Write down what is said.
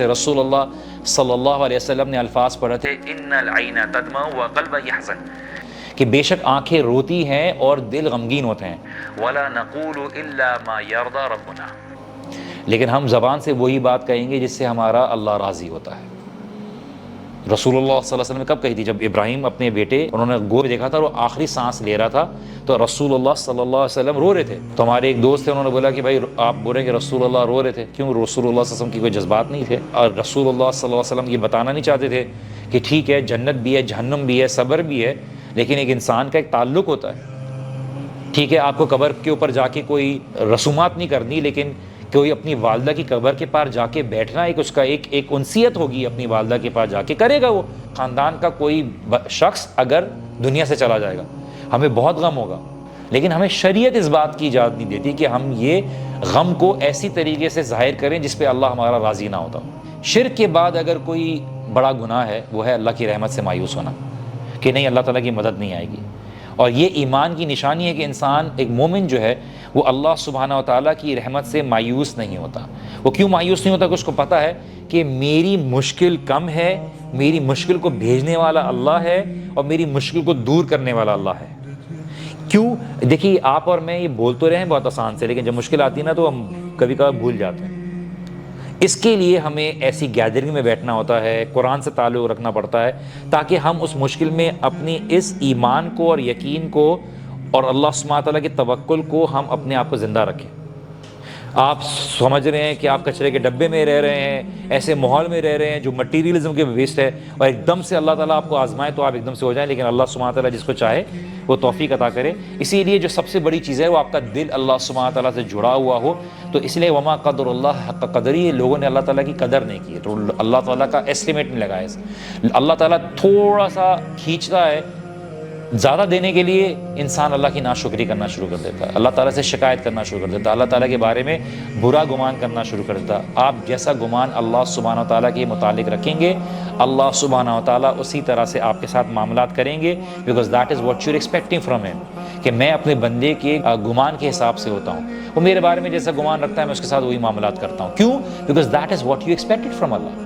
رسول اللہ صلی اللہ علیہ وسلم نے الفاظ پڑھے تھے ان العین تدمع والقلب یحزن، کہ بے شک آنکھیں روتی ہیں اور دل غمگین ہوتے ہیں، ولا نقول الا ما یرضی ربنا، لیکن ہم زبان سے وہی بات کہیں گے جس سے ہمارا اللہ راضی ہوتا ہے۔ رسول اللہ صلی اللہ علیہ وسلم نے کب کہی تھی؟ جب ابراہیم اپنے بیٹے انہوں نے گود دیکھا تھا اور وہ آخری سانس لے رہا تھا تو رسول اللہ صلی اللہ علیہ وسلم رو رہے تھے۔ تو ہمارے ایک دوست تھے، انہوں نے بولا کہ بھائی آپ بول رہے ہیں کہ رسول اللہ رو رہے تھے، کیوں؟ رسول اللہ صلی اللہ علیہ وسلم کی کوئی جذبات نہیں تھے، اور رسول اللہ صلی اللہ علیہ وسلم یہ بتانا نہیں چاہتے تھے کہ ٹھیک ہے جنت بھی ہے، جہنم بھی ہے، صبر بھی ہے، لیکن ایک انسان کا ایک تعلق ہوتا ہے۔ ٹھیک ہے آپ کو قبر کے اوپر جا کے کوئی رسومات نہیں کرنی، لیکن کوئی اپنی والدہ کی قبر کے پاس جا کے بیٹھنا ایک اس کا ایک انسیت ہوگی، اپنی والدہ کے پاس جا کے کرے گا وہ۔ خاندان کا کوئی شخص اگر دنیا سے چلا جائے گا ہمیں بہت غم ہوگا، لیکن ہمیں شریعت اس بات کی اجازت نہیں دیتی کہ ہم یہ غم کو ایسی طریقے سے ظاہر کریں جس پہ اللہ ہمارا راضی نہ ہوتا۔ شرک کے بعد اگر کوئی بڑا گناہ ہے وہ ہے اللہ کی رحمت سے مایوس ہونا، کہ نہیں اللہ تعالیٰ کی مدد نہیں آئے گی، اور یہ ایمان کی نشانی ہے کہ انسان ایک مومن جو ہے وہ اللہ سبحانہ و تعالیٰ کی رحمت سے مایوس نہیں ہوتا۔ وہ کیوں مایوس نہیں ہوتا؟ کہ اس کو پتہ ہے کہ میری مشکل کم ہے، میری مشکل کو بھیجنے والا اللہ ہے، اور میری مشکل کو دور کرنے والا اللہ ہے۔ کیوں؟ دیکھیے آپ اور میں یہ بول تو رہے ہیں بہت آسان سے، لیکن جب مشکل آتی ہے نا تو ہم کبھی کبھی بھول جاتے ہیں۔ اس کے لیے ہمیں ایسی گیدرنگ میں بیٹھنا ہوتا ہے، قرآن سے تعلق رکھنا پڑتا ہے، تاکہ ہم اس مشکل میں اپنی اس ایمان کو اور یقین کو اور اللہ سبحانہ تعالیٰ کے توکل کو ہم اپنے آپ کو زندہ رکھیں۔ آپ سمجھ رہے ہیں کہ آپ کچرے کے ڈبے میں رہ رہے ہیں، ایسے ماحول میں رہ رہے ہیں جو مٹیریلزم کے ویسٹ ہے، اور ایک دم سے اللہ تعالیٰ آپ کو آزمائے تو آپ ایک دم سے ہو جائیں، لیکن اللہ سبحانہ تعالیٰ جس کو چاہے وہ توفیق عطا کرے۔ اسی لیے جو سب سے بڑی چیز ہے وہ آپ کا دل اللہ سبحانہ تعالیٰ سے جڑا ہوا ہو، تو اس لیے وما قدر اللہ حق قدری، لوگوں نے اللہ تعالیٰ کی قدر نہیں کی، تو اللہ تعالیٰ کا ایسٹیمیٹ نہیں لگایا۔ اللہ تعالیٰ تھوڑا سا کھینچتا ہے، زیادہ دینے کے لیے انسان اللہ کی ناشکری کرنا شروع کر دیتا ہے، اللہ تعالیٰ سے شکایت کرنا شروع کر دیتا ہے، اللہ تعالیٰ کے بارے میں برا گمان کرنا شروع کر دیتا ہے۔ آپ جیسا گمان اللہ سبحانہ تعالیٰ کے متعلق رکھیں گے، اللہ سبحانہ تعالیٰ اسی طرح سے آپ کے ساتھ معاملات کریں گے، because that is what you are expecting from ہم، کہ میں اپنے بندے کے گمان کے حساب سے ہوتا ہوں، وہ میرے بارے میں جیسا گمان رکھتا ہے میں اس کے ساتھ وہی معاملات کرتا ہوں۔ کیوں؟ Because that is what you expected from Allah.